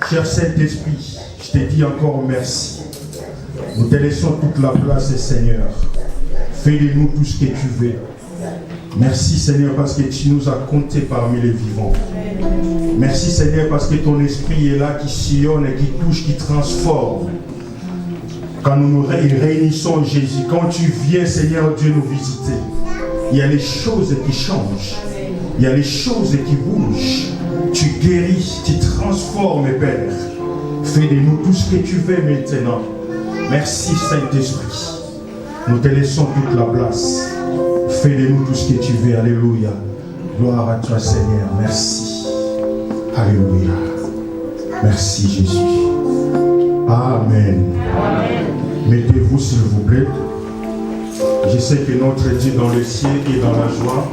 Cher Saint-Esprit, je te dis encore merci. Nous te laissons toute la place, Seigneur. Fais de nous tout ce que tu veux. Merci, Seigneur, parce que tu nous as comptés parmi les vivants. Merci, Seigneur, parce que ton esprit est là, qui sillonne, qui touche, qui transforme. Quand nous nous réunissons, Jésus, quand tu viens, Seigneur Dieu, nous visiter, il y a les choses qui changent. Il y a les choses qui bougent. Tu guéris, tu transformes, Père. Fais de nous tout ce que tu veux maintenant. Merci, Saint-Esprit. Nous te laissons toute la place. Fais de nous tout ce que tu veux. Alléluia. Gloire à toi, Seigneur. Merci. Alléluia. Merci, Jésus. Amen. Amen. Mettez-vous, s'il vous plaît. Je sais que notre Dieu dans le ciel est dans la joie,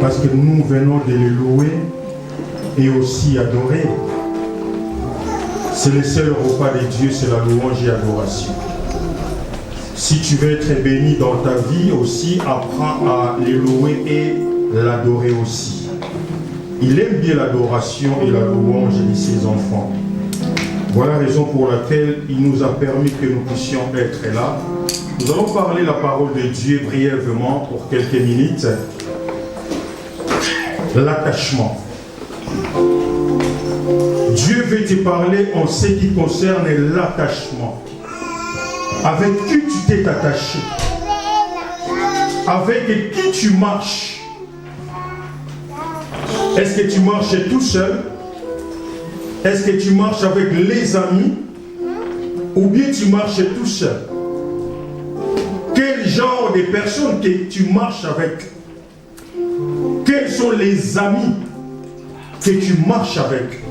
parce que nous venons de le louer et aussi adorer. C'est le seul repas de Dieu, c'est la louange et l'adoration. Si tu veux être béni dans ta vie aussi, apprends à le louer et l'adorer aussi. Il aime bien l'adoration et la louange de ses enfants. Voilà la raison pour laquelle il nous a permis que nous puissions être là. Nous allons parler la parole de Dieu brièvement pour quelques minutes. L'attachement. Dieu veut te parler en ce qui concerne l'attachement. Avec qui tu t'es attaché? Avec qui tu marches? Est-ce que tu marches tout seul? Est-ce que tu marches avec les amis? Ou bien tu marches tout seul? Quel genre de personnes que tu marches avec? Quels sont les amis que tu marches avec?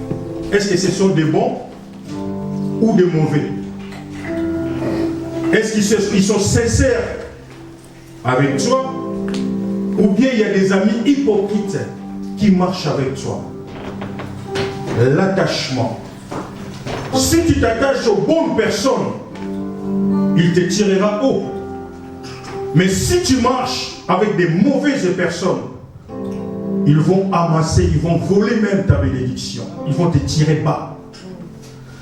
Est-ce que ce sont des bons ou des mauvais? Est-ce qu'ils sont sincères avec toi? Ou bien il y a des amis hypocrites qui marchent avec toi? L'attachement. Si tu t'attaches aux bonnes personnes, il te tirera haut. Mais si tu marches avec des mauvaises personnes, ils vont amasser, ils vont voler même ta bénédiction. Ils vont te tirer bas.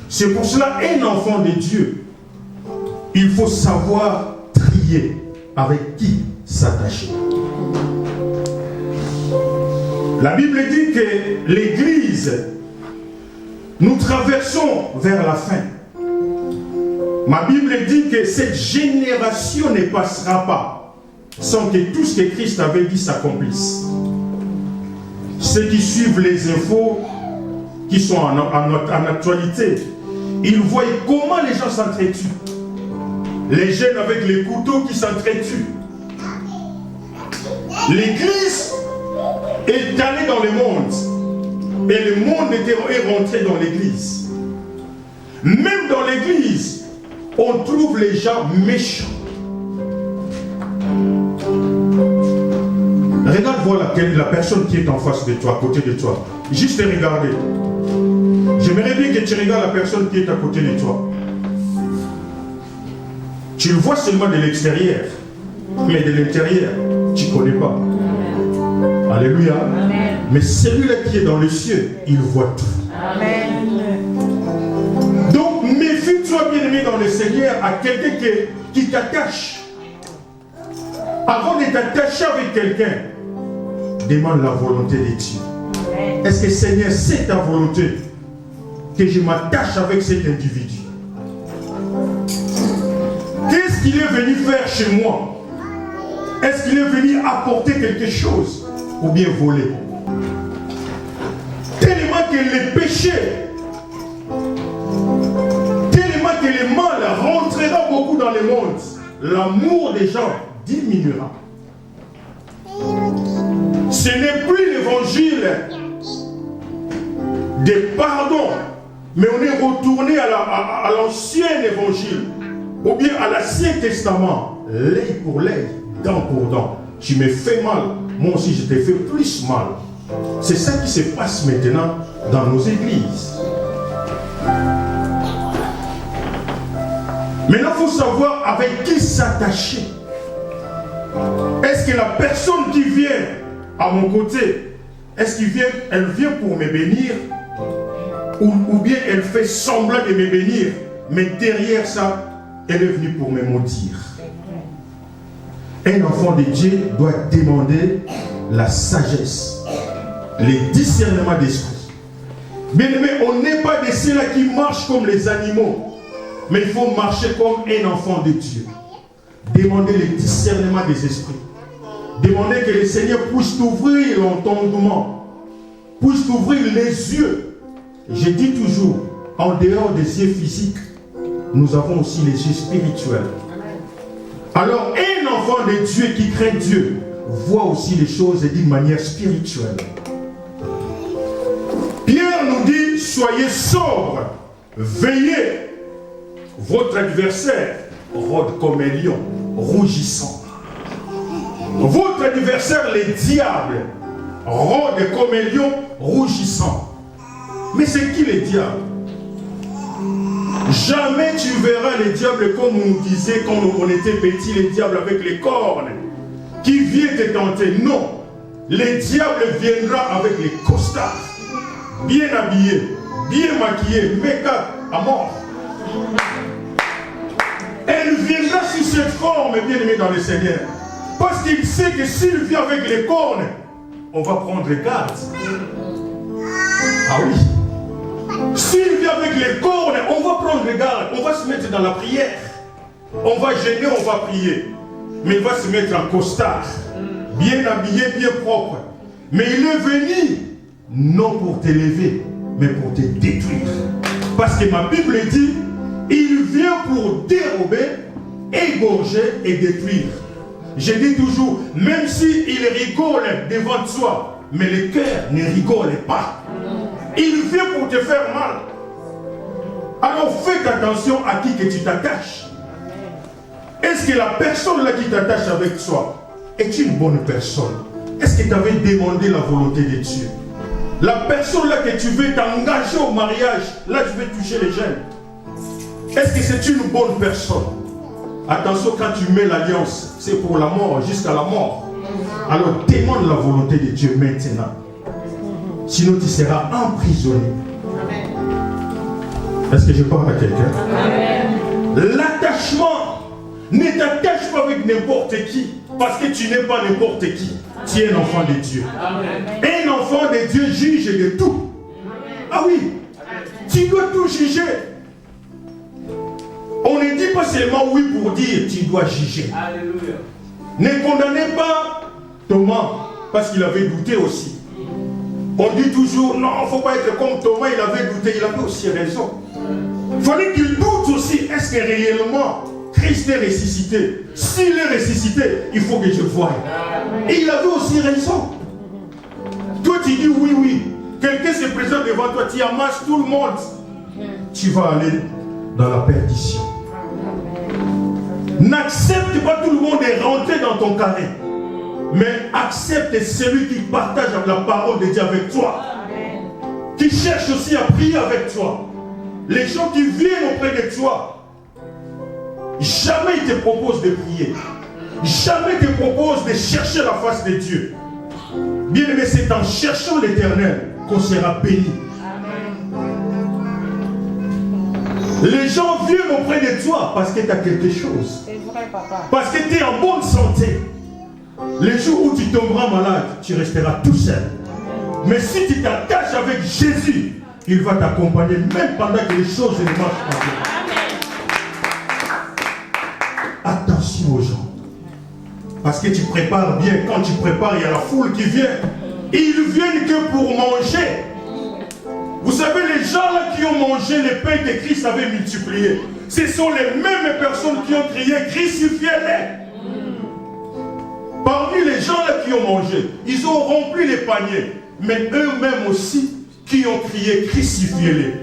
C'est pour cela, un enfant de Dieu, il faut savoir trier avec qui s'attacher. La Bible dit que l'Église, nous traversons vers la fin. Ma Bible dit que cette génération ne passera pas sans que tout ce que Christ avait dit s'accomplisse. Ceux qui suivent les infos qui sont en actualité, ils voient comment les gens s'entretuent. Les jeunes avec les couteaux qui s'entretuent. L'Église est allée dans le monde et le monde est rentré dans l'Église. Même dans l'Église, on trouve les gens méchants. Regarde voir la personne qui est en face de toi, à côté de toi. Juste regarder. J'aimerais bien que tu regardes la personne qui est à côté de toi. Tu le vois seulement de l'extérieur. Mais de l'intérieur, tu ne connais pas. Alléluia. Amen. Mais celui-là qui est dans le ciel, il voit tout. Amen. Donc, méfie-toi, bien-aimé dans le Seigneur, à quelqu'un qui t'attache. Avant de t'attacher avec quelqu'un, demande la volonté de Dieu. Est-ce que Seigneur, c'est ta volonté que je m'attache avec cet individu? Qu'est-ce qu'il est venu faire chez moi? Est-ce qu'il est venu apporter quelque chose ou bien voler? Tellement que les péchés, tellement que le mal rentrera beaucoup dans le monde, l'amour des gens diminuera. Ce n'est plus l'évangile des pardons, mais on est retourné à l'ancien évangile, ou bien à l'Ancien Testament, l'œil pour l'œil, dent pour dent. Tu me fais mal, moi aussi je t'ai fait plus mal. C'est ça qui se passe maintenant dans nos églises. Maintenant, il faut savoir avec qui s'attacher. Est-ce que la personne qui vient à mon côté, est-ce qu'elle vient pour me bénir, ou bien elle fait semblant de me bénir, mais derrière ça, elle est venue pour me maudire. Un enfant de Dieu doit demander la sagesse, les discernements d'esprit. Bien aimé, on n'est pas de ceux-là qui marchent comme les animaux, mais il faut marcher comme un enfant de Dieu. Demandez le discernement des esprits. Demandez que le Seigneur puisse t'ouvrir l'entendement, puisse t'ouvrir les yeux. Je dis toujours, en dehors des yeux physiques, nous avons aussi les yeux spirituels. Alors, un enfant de Dieu qui craint Dieu voit aussi les choses d'une manière spirituelle. Pierre nous dit, soyez sobres, veillez. Votre adversaire rôde comme un lion, rougissant. Votre adversaire, le diable, rôde comme un lion, rougissant. Mais c'est qui le diable? Jamais tu verras le diable comme on nous disait quand on était petit, le diable avec les cornes, qui vient te tenter. Non, le diable viendra avec les costards, bien habillés, bien maquillés, make-up à mort. Elle viendra sous cette forme, bien aimé dans le Seigneur. Parce qu'il sait que s'il vient avec les cornes, on va prendre garde. Ah oui. S'il vient avec les cornes, on va prendre garde. On va se mettre dans la prière. On va gêner, on va prier. Mais il va se mettre en costard. Bien habillé, bien propre. Mais il est venu, non pour t'élever, mais pour te détruire. Parce que ma Bible dit, il vient pour dérober, égorger et détruire. Je dis toujours, même s'il rigole devant toi, mais le cœur ne rigole pas. Il vient pour te faire mal. Alors fais attention à qui que tu t'attaches. Est-ce que la personne là qui t'attache avec toi est une bonne personne? Est-ce que tu avais demandé la volonté de Dieu? La personne là que tu veux t'engager au mariage, là tu veux toucher les jeunes. Est-ce que c'est une bonne personne? Attention, quand tu mets l'alliance, c'est pour la mort, jusqu'à la mort. Alors demande la volonté de Dieu maintenant. Sinon tu seras emprisonné. Est-ce que je parle à quelqu'un? L'attachement, ne t'attache pas avec n'importe qui, parce que tu n'es pas n'importe qui. Tu es un enfant de Dieu. Un enfant de Dieu juge de tout. Ah oui, tu dois tout juger. On ne dit pas seulement oui pour dire, tu dois juger. Alléluia. Ne condamnez pas Thomas, parce qu'il avait douté aussi. On dit toujours, non, il ne faut pas être comme Thomas, il avait douté, il avait aussi raison. Il fallait qu'il doute aussi, est-ce que réellement Christ est ressuscité? S'il est ressuscité, il faut que je voie. Et il avait aussi raison. Toi tu dis oui, oui. Quelqu'un se présente devant toi, tu amasses tout le monde. Tu vas aller dans la perdition. N'accepte pas tout le monde et rentrer dans ton carré. Mais accepte celui qui partage la parole de Dieu avec toi. Qui cherche aussi à prier avec toi. Les gens qui viennent auprès de toi, jamais ils te proposent de prier. Jamais ils te proposent de chercher la face de Dieu. Bien aimé, c'est en cherchant l'Éternel qu'on sera béni. Les gens viennent auprès de toi parce que tu as quelque chose. C'est vrai, papa. Parce que tu es en bonne santé. Les jours où tu tomberas malade, tu resteras tout seul. Mais si tu t'attaches avec Jésus, il va t'accompagner même pendant que les choses ne marchent pas bien. Attention aux gens. Parce que tu prépares bien. Quand tu prépares, il y a la foule qui vient. Ils viennent que pour manger. Vous savez, les gens là qui ont mangé le pain que Christ avait multiplié, ce sont les mêmes personnes qui ont crié « Crucifiez-les ». Parmi les gens là qui ont mangé, ils ont rempli les paniers. Mais eux-mêmes aussi, qui ont crié crucifiez-les.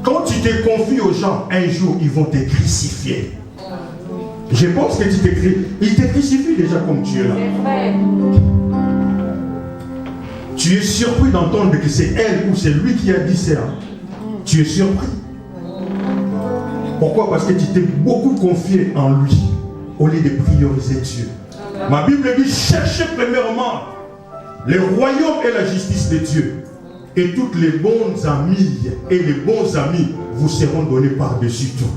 Quand tu te confies aux gens, un jour ils vont te crucifier. Je pense que ils te crucifient déjà comme tu es là. Tu es surpris d'entendre que c'est elle ou c'est lui qui a dit ça. Tu es surpris. Pourquoi? Parce que tu t'es beaucoup confié en lui au lieu de prioriser Dieu. Ma Bible dit cherchez premièrement le royaume et la justice de Dieu. Et toutes les bonnes amies et les bons amis vous seront donnés par-dessus tout.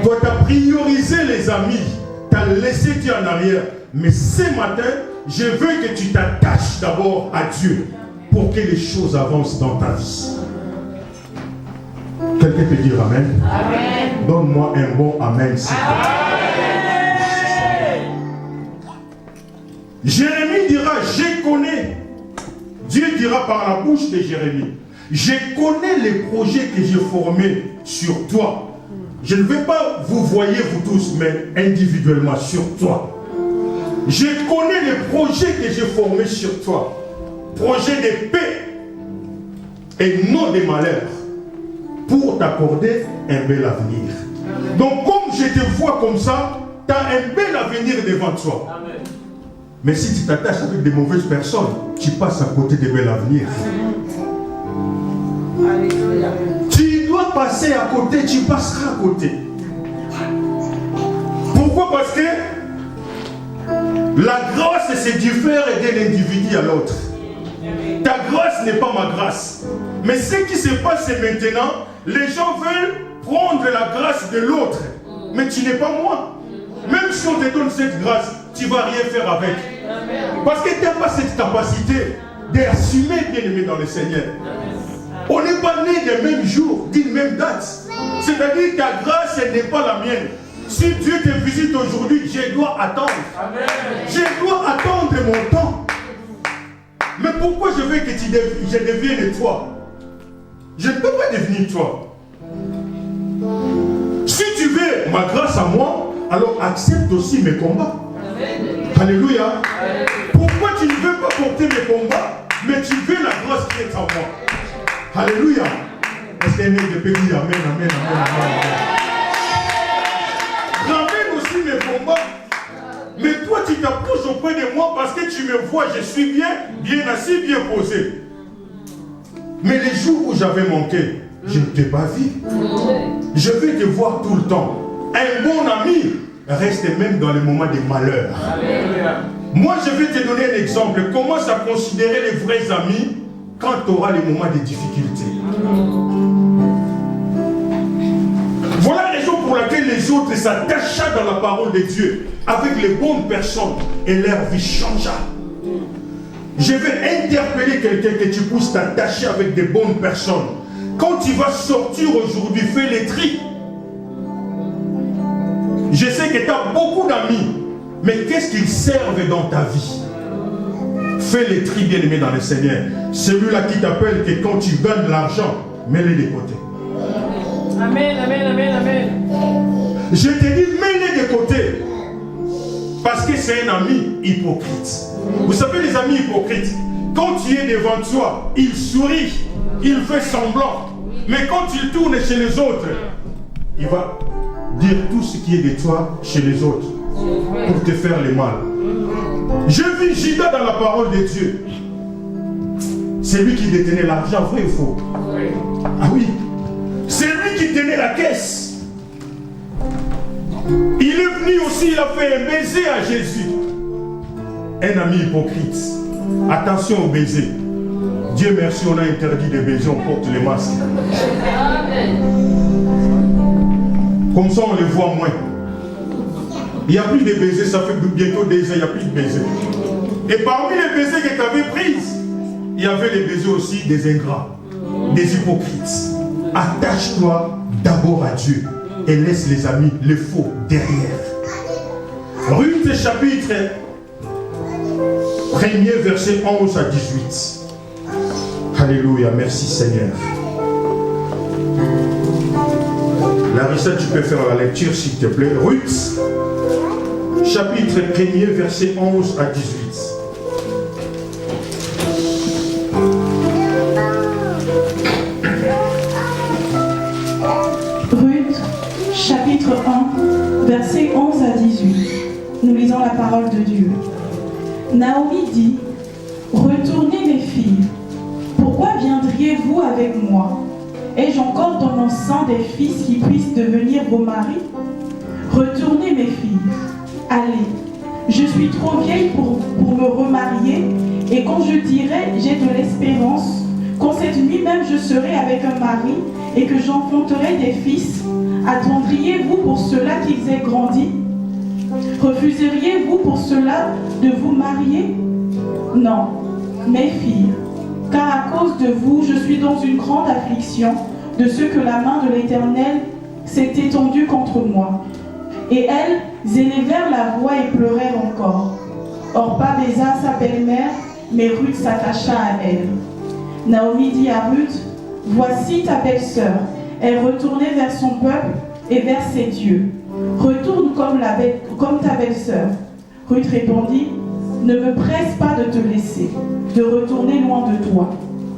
Toi, tu as priorisé les amis, tu as laissé Dieu en arrière. Mais ce matin, je veux que tu t'attaches d'abord à Dieu pour que les choses avancent dans ta vie. Quelqu'un peut dire Amen? Amen. Donne-moi un bon Amen. Jérémie dira, je connais. Dieu dira par la bouche de Jérémie, je connais les projets que j'ai formés sur toi. Je ne vais pas vous voyez vous tous, mais individuellement sur toi. Je connais les projets que j'ai formés sur toi. Projets de paix et non de malheur, pour t'accorder un bel avenir. Donc comme je te vois comme ça, tu as un bel avenir devant toi. Amen. Mais si tu t'attaches avec des mauvaises personnes, tu passes à côté de bel avenir. Tu dois passer à côté, tu passeras à côté. Pourquoi? Parce que la grâce se diffère d'un individu à l'autre. Ta grâce n'est pas ma grâce. Mais ce qui se passe maintenant, les gens veulent prendre la grâce de l'autre. Mais tu n'es pas moi. Même si on te donne cette grâce, tu ne vas rien faire avec. Parce que tu n'as pas cette capacité d'assumer, bien aimé dans le Seigneur. On n'est pas né du même jour, d'une même date. C'est-à-dire que ta grâce, elle n'est pas la mienne. Si Dieu te visite aujourd'hui, je dois attendre. Je dois attendre mon temps. Mais pourquoi je veux que je devienne toi? Je ne peux pas devenir toi. Si tu veux ma grâce à moi, alors accepte aussi mes combats. Alléluia. Amen. Pourquoi tu ne veux pas porter mes combats, mais tu veux la grâce qui est en moi? Alléluia. Est-ce qu'un aide peut dire Amen, Amen, Amen, Amen. Ramène aussi mes combats. Mais toi, tu t'approches auprès de moi parce que tu me vois, je suis bien assis, bien posé. Mais les jours où j'avais manqué, je ne t'ai pas vu. Je vais te voir tout le temps. Un bon ami reste même dans les moments de malheur. Moi, je vais te donner un exemple. Commence à considérer les vrais amis quand tu auras les moments de difficulté. Voilà la raison pour laquelle les autres s'attachent dans la parole de Dieu avec les bonnes personnes et leur vie changea. Je vais interpeller quelqu'un que tu puisses t'attacher avec des bonnes personnes. Quand tu vas sortir aujourd'hui, fais les tri. Je sais que tu as beaucoup d'amis, mais qu'est-ce qu'ils servent dans ta vie? Fais les tri, bien aimé dans le Seigneur. Celui-là qui t'appelle que quand tu gagnes de l'argent, mets-les de côté. Amen, amen, amen, amen. Je te dis, mets-les de côté. Parce que c'est un ami hypocrite. Vous savez les amis hypocrites, quand tu es devant toi, il sourit, il fait semblant. Mais quand il tourne chez les autres, il va dire tout ce qui est de toi chez les autres pour te faire le mal. Je vis Judas dans la parole de Dieu. C'est lui qui détenait l'argent, vrai ou faux? Ah oui. C'est lui qui tenait la caisse. Il est venu aussi, il a fait un baiser à Jésus. Un ami hypocrite. Attention au baiser. Dieu merci, on a interdit de baiser, on porte les masques. Comme ça, on les voit moins. Il n'y a plus de baisers, ça fait bientôt des ans, il n'y a plus de baisers. Et parmi les baisers que tu avais prises, il y avait les baisers aussi des ingrats, des hypocrites. Attache-toi d'abord à Dieu et laisse les amis, les faux, derrière. Ruth chapitre 1er, verset 11 à 18. Alléluia, merci Seigneur. Larissa, tu peux faire la lecture s'il te plaît. Ruth, chapitre 1er, verset 11 à 18. Versets 11 à 18. Nous lisons la parole de Dieu. Naomi dit, « Retournez mes filles, pourquoi viendriez-vous avec moi? Ai-je encore dans mon sang des fils qui puissent devenir vos maris? Retournez mes filles, allez, je suis trop vieille pour me remarier, et quand je dirai j'ai de l'espérance, quand cette nuit même je serai avec un mari et que j'enfanterai des fils, attendriez-vous pour cela qu'ils aient grandi? Refuseriez-vous pour cela de vous marier? Non, mes filles, car à cause de vous, je suis dans une grande affliction de ce que la main de l'Éternel s'est étendue contre moi. Et elles élevèrent la voix et pleurèrent encore. Orpa baisa sa belle-mère, mais Ruth s'attacha à elle. Naomi dit à Ruth, « Voici ta belle-sœur. » Elle retournait vers son peuple et vers ses dieux. « Retourne comme ta belle-sœur. » Ruth répondit, « Ne me presse pas de te laisser, de retourner loin de toi.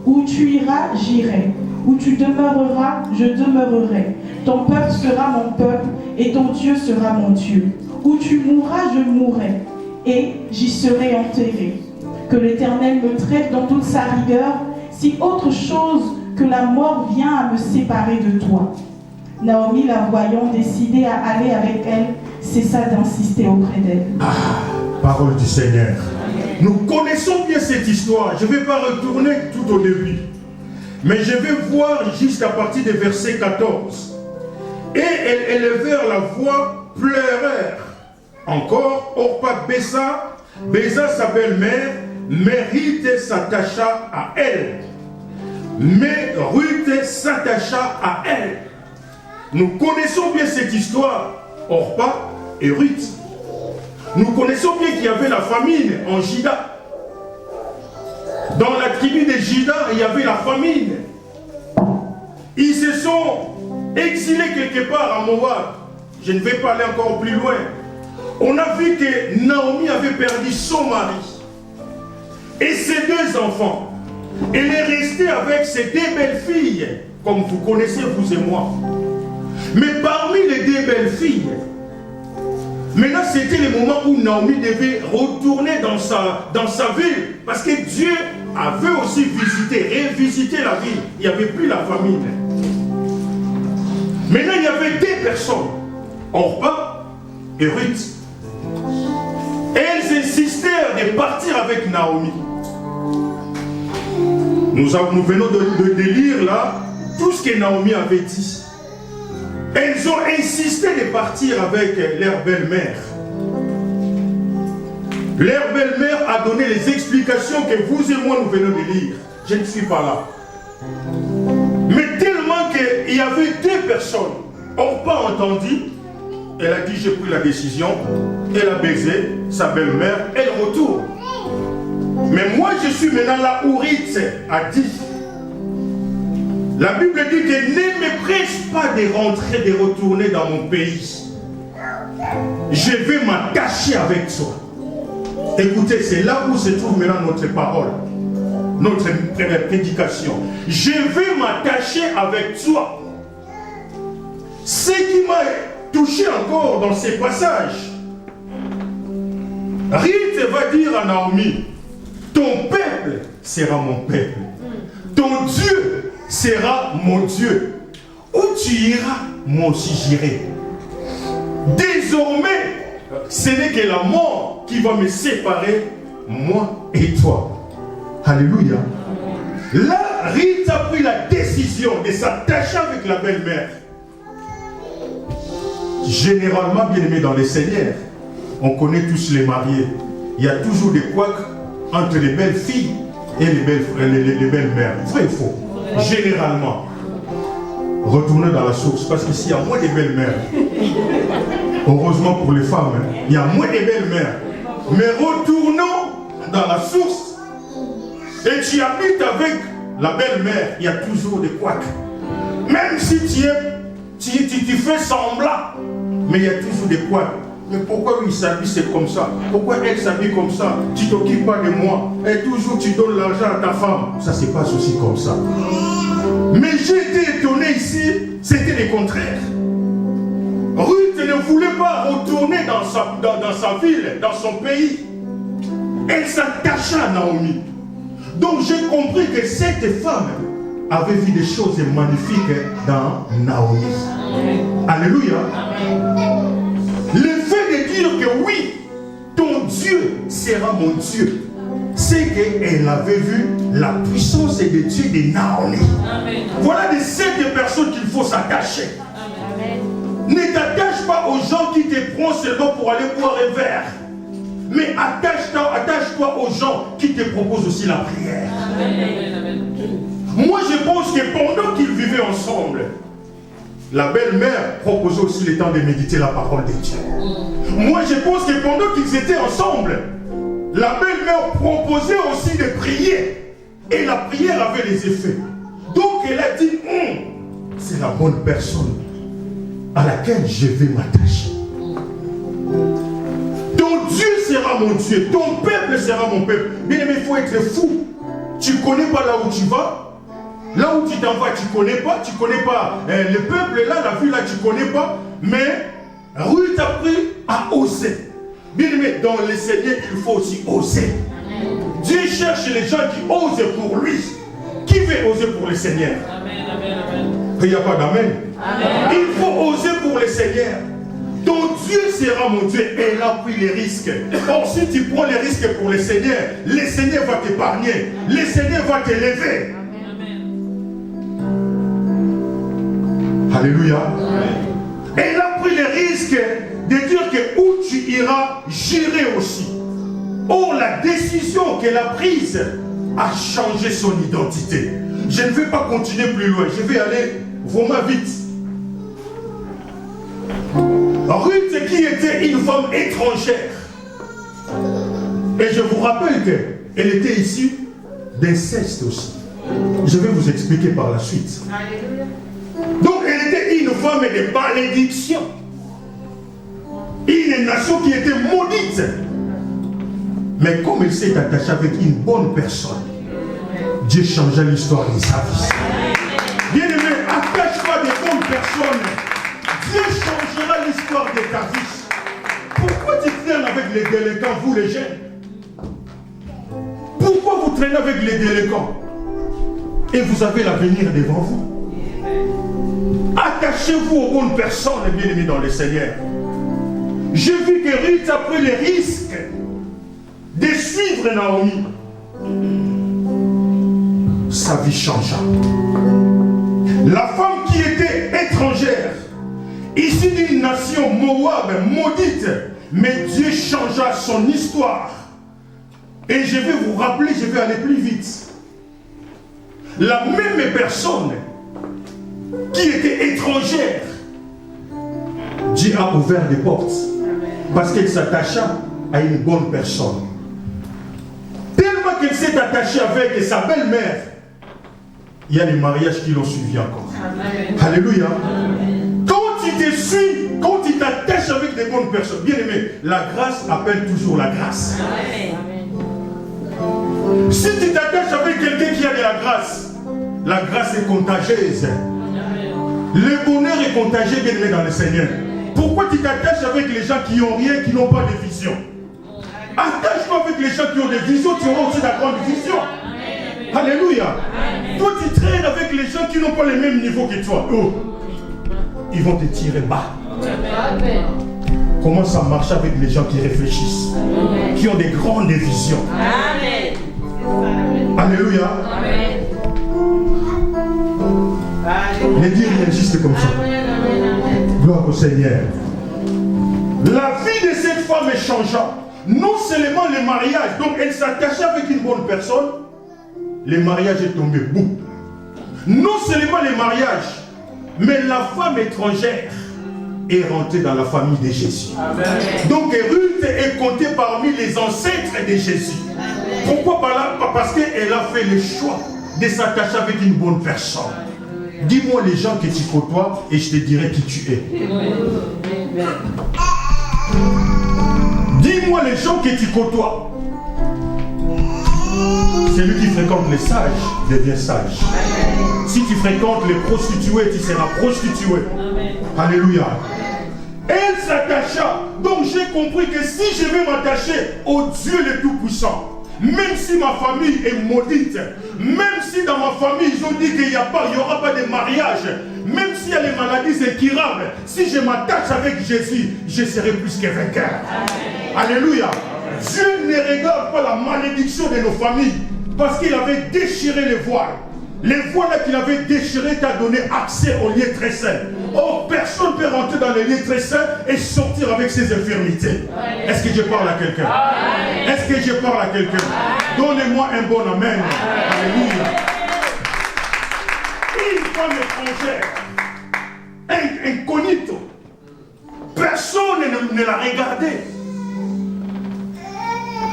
Où tu iras, j'irai. Où tu demeureras, je demeurerai. Ton peuple sera mon peuple et ton Dieu sera mon Dieu. Où tu mourras, je mourrai et j'y serai enterré. Que l'Éternel me traite dans toute sa rigueur, si autre chose que la mort vient à me séparer de toi. » Naomi, la voyant décidée à aller avec elle, cessa d'insister auprès d'elle. Ah, parole du Seigneur. Nous connaissons bien cette histoire. Je ne vais pas retourner tout au début. Mais je vais voir juste à partir du verset 14. Et elles élevèrent la voix, pleurèrent. Encore, Orpa baisa sa belle-mère, mais Ruth s'attacha à elle. Mais Ruth s'attacha à elle. Nous connaissons bien cette histoire, Orpa et Ruth. Nous connaissons bien qu'il y avait la famine en Juda. Dans la tribu de Juda, il y avait la famine. Ils se sont exilés quelque part à Moab. Je ne vais pas aller encore plus loin. On a vu que Naomi avait perdu son mari et ses deux enfants. Elle est restée avec ses deux belles-filles, comme vous connaissez, vous et moi. Mais parmi les deux belles-filles, maintenant c'était le moment où Naomi devait retourner dans sa ville, parce que Dieu avait aussi révisité la ville. Il n'y avait plus la famine. Maintenant il y avait deux personnes, Orpa et Ruth. Elles insistèrent de partir avec Naomi. Nous venons de lire là tout ce que Naomi avait dit. Elles ont insisté de partir avec leur belle-mère. Leur belle-mère a donné les explications que vous et moi nous venons de lire. Je ne suis pas là. Mais tellement qu'il y avait deux personnes. Orpa a entendu. Elle a dit, j'ai pris la décision. Elle a baisé sa belle-mère. Elle retourne. Mais moi, je suis maintenant là où Ruth a dit. La Bible dit que ne me presse pas de rentrer, de retourner dans mon pays. Je vais m'attacher avec toi. Écoutez, c'est là où se trouve maintenant notre parole. Notre prédication. Je vais m'attacher avec toi. Ce qui m'a touché encore dans ces passages, Ruth va dire à Naomi, ton peuple sera mon peuple. Ton Dieu sera mon Dieu. Où tu iras, moi aussi j'irai. Désormais, ce n'est que la mort qui va me séparer, moi et toi. Alléluia. Là, Ruth a pris la décision de s'attacher avec la belle-mère. Généralement, bien aimé dans les Seigneurs, on connaît tous les mariés. Il y a toujours des couacs entre les belles filles et les belles mères. Vrai ou faux? Généralement. Retournez dans la source, parce que s'il y a moins de belles mères, heureusement pour les femmes, hein, il y a moins de belles mères. Mais retournons dans la source. Et tu habites avec la belle-mère, il y a toujours des couacs. Même si tu fais semblant, mais il y a toujours des couacs. Mais pourquoi lui s'habille c'est comme ça? Pourquoi elle s'habille comme ça? Tu t'occupes pas de moi. Et toujours tu donnes l'argent à ta femme. Ça se passe aussi comme ça. Mais j'ai été étonné ici, c'était le contraire. Ruth ne voulait pas retourner dans sa ville, dans son pays. Elle s'attacha à Naomi. Donc j'ai compris que cette femme avait vu des choses magnifiques dans Naomi. Alléluia. Le fait de dire que oui, ton Dieu sera mon Dieu, c'est qu'elle avait vu la puissance de Dieu de Naomi. Amen. Voilà de cette personnes qu'il faut s'attacher. Ne t'attache pas aux gens qui te prennent seulement pour aller boire un verre. Mais attache-toi aux gens qui te proposent aussi la prière. Amen. Moi je pense que pendant qu'ils vivaient ensemble, la belle-mère proposait aussi le temps de méditer la parole de Dieu. Moi je pense que pendant qu'ils étaient ensemble, la belle-mère proposait aussi de prier. Et la prière avait les effets. Donc elle a dit, c'est la bonne personne à laquelle je vais m'attacher. Ton Dieu sera mon Dieu, ton peuple sera mon peuple. Bien aimé, il faut être fou. Tu ne connais pas là où tu vas. Là où tu t'en vas, tu ne connais pas. Tu ne connais pas le peuple là, la ville là, tu ne connais pas. Mais Ruth a appris à oser. Bien aimé, dans le Seigneur, il faut aussi oser. Dieu cherche les gens qui osent pour lui. Qui veut oser pour le Seigneur? Amen, amen, amen. Il n'y a pas d'amen. Il faut oser pour le Seigneur. Ton Dieu sera mon Dieu. Et il a pris les risques. Or, si tu prends les risques pour le Seigneur va t'épargner. Le Seigneur va t'élever. Alléluia. Et il a pris les risques de dire que où tu iras, j'irai aussi. Or, la décision qu'elle a prise a changé son identité. Je ne vais pas continuer plus loin. Je vais aller vraiment vite. Ruth qui était une femme étrangère. Et je vous rappelle qu'elle était issue d'inceste aussi. Je vais vous expliquer par la suite. Alléluia. Donc elle était une femme de malédiction. Une nation qui était maudite. Mais comme elle s'est attachée avec une bonne personne, Dieu changea l'histoire de sa vie. Bien aimé, attache-toi à des bonnes personnes. Dieu changera l'histoire de ta vie. Pourquoi tu traînes avec les délinquants, vous les jeunes? Pourquoi vous traînez avec les délinquants? Et vous avez l'avenir devant vous. Attachez-vous aux bonnes personnes, bien aimés dans le Seigneur. J'ai vu que Ruth a pris les risques de suivre Naomi. Sa vie changea. La femme qui était étrangère, issue d'une nation Moab maudite, mais Dieu changea son histoire. Et je vais vous rappeler, je vais aller plus vite. La même personne qui était étrangère, Dieu a ouvert des portes parce qu'elle s'attacha à une bonne personne. Tellement qu'elle s'est attachée avec sa belle-mère, il y a des mariages qui l'ont suivi encore. Amen. Alléluia. Amen. Quand tu te suis, quand tu t'attaches avec des bonnes personnes, bien aimé, la grâce appelle toujours la grâce. Amen. Si tu t'attaches avec quelqu'un qui a de la grâce est contagieuse. Amen. Le bonheur est contagieux, bien aimé dans le Seigneur. Pourquoi tu t'attaches avec les gens qui n'ont rien, qui n'ont pas de vision? Attache-toi avec les gens qui ont des visions, tu auras aussi la grande vision. Alléluia. Toi tu traînes avec les gens qui n'ont pas le même niveau que toi. Oh, ils vont te tirer bas. Amen. Comment ça marche avec les gens qui réfléchissent? Amen. Qui ont des grandes visions? Amen. Alléluia. Amen. Les dire rien juste comme ça. Gloire au Seigneur. La vie de cette femme est changeante. Non seulement le mariage, donc elle s'attachait avec une bonne personne, le mariage est tombé boum. Non seulement le mariage, mais la femme étrangère est rentrée dans la famille de Jésus. Amen. Donc Ruth est comptée parmi les ancêtres de Jésus. Amen. Pourquoi par là? Parce qu'elle a fait le choix de s'attacher avec une bonne personne. Dis-moi les gens que tu côtoies et je te dirai qui tu es. Dis-moi les gens que tu côtoies. Celui qui fréquente les sages devient sage. Amen. Si tu fréquentes les prostituées, tu seras prostituée. Amen. Alléluia. Elle s'attacha. Donc j'ai compris que si je vais m'attacher au Dieu le Tout-Puissant, même si ma famille est maudite, même si dans ma famille ils ont dit qu'il n'y aura pas de mariage, même s'il y a les maladies incurables, si je m'attache avec Jésus, je serai plus que vainqueur. Alléluia. Dieu ne regarde pas la malédiction de nos familles parce qu'il avait déchiré les voiles. Les voiles qu'il avait déchirées t'a donné accès au lieu très saint. Oh, personne ne peut rentrer dans le lieu très saint et sortir avec ses infirmités. Est-ce que je parle à quelqu'un? Est-ce que je parle à quelqu'un? Donnez-moi un bon amen. Alléluia. Une femme étrangère, incognito, personne ne l'a regardé.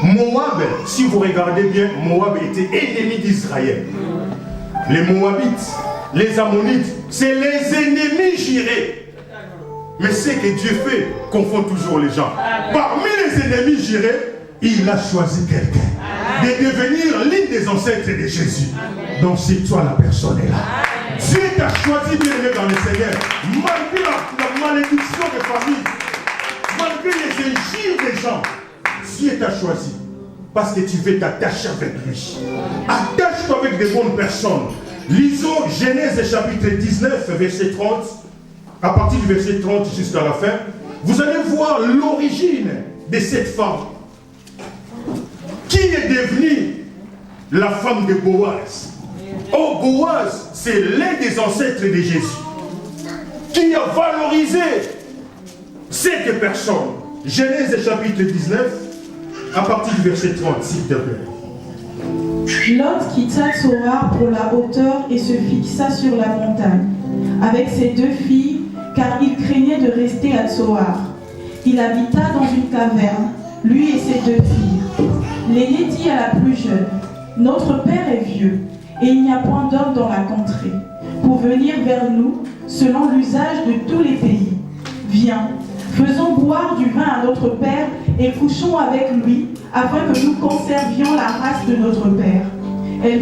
Moab, si vous regardez bien, Moab était ennemi d'Israël. Les Moabites, les Ammonites, c'est les ennemis jurés. Mais ce que Dieu fait confond toujours les gens. Parmi les ennemis jurés, il a choisi quelqu'un de devenir l'une des ancêtres de Jésus. Donc si toi la personne est là, Dieu t'a choisi bien aimé dans le Seigneur. Malgré la malédiction des familles, malgré les injures des gens, Dieu t'a choisi. Parce que tu veux t'attacher avec lui. Attache-toi avec des bonnes personnes. Lisons Genèse chapitre 19, verset 30. À partir du verset 30 jusqu'à la fin, vous allez voir l'origine de cette femme. Qui est devenue la femme de Boaz? Oh, Boaz, c'est l'un des ancêtres de Jésus. Qui a valorisé cette personne. Genèse chapitre 19. À partir du verset 30, s'il te plaît. Lot quitta Tsoar pour la hauteur et se fixa sur la montagne, avec ses 2 filles, car il craignait de rester à Tsoar. Il habita dans une caverne, lui et ses 2 filles. L'aîné dit à la plus jeune, « Notre père est vieux, et il n'y a point d'homme dans la contrée, pour venir vers nous, selon l'usage de tous les pays. Viens, faisons boire du vin à notre père et couchons avec lui, afin que nous conservions la race de notre père. » Elles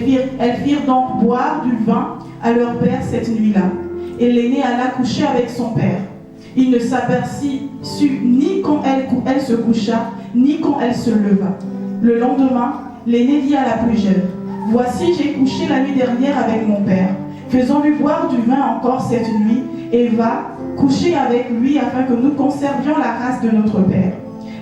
firent donc boire du vin à leur père cette nuit-là, et l'aîné alla coucher avec son père. Il ne s'aperçut ni quand elle se coucha, ni quand elle se leva. Le lendemain, l'aîné dit à la plus jeune, « Voici, j'ai couché la nuit dernière avec mon père. Faisons-lui boire du vin encore cette nuit, et va coucher avec lui afin que nous conservions la race de notre père. »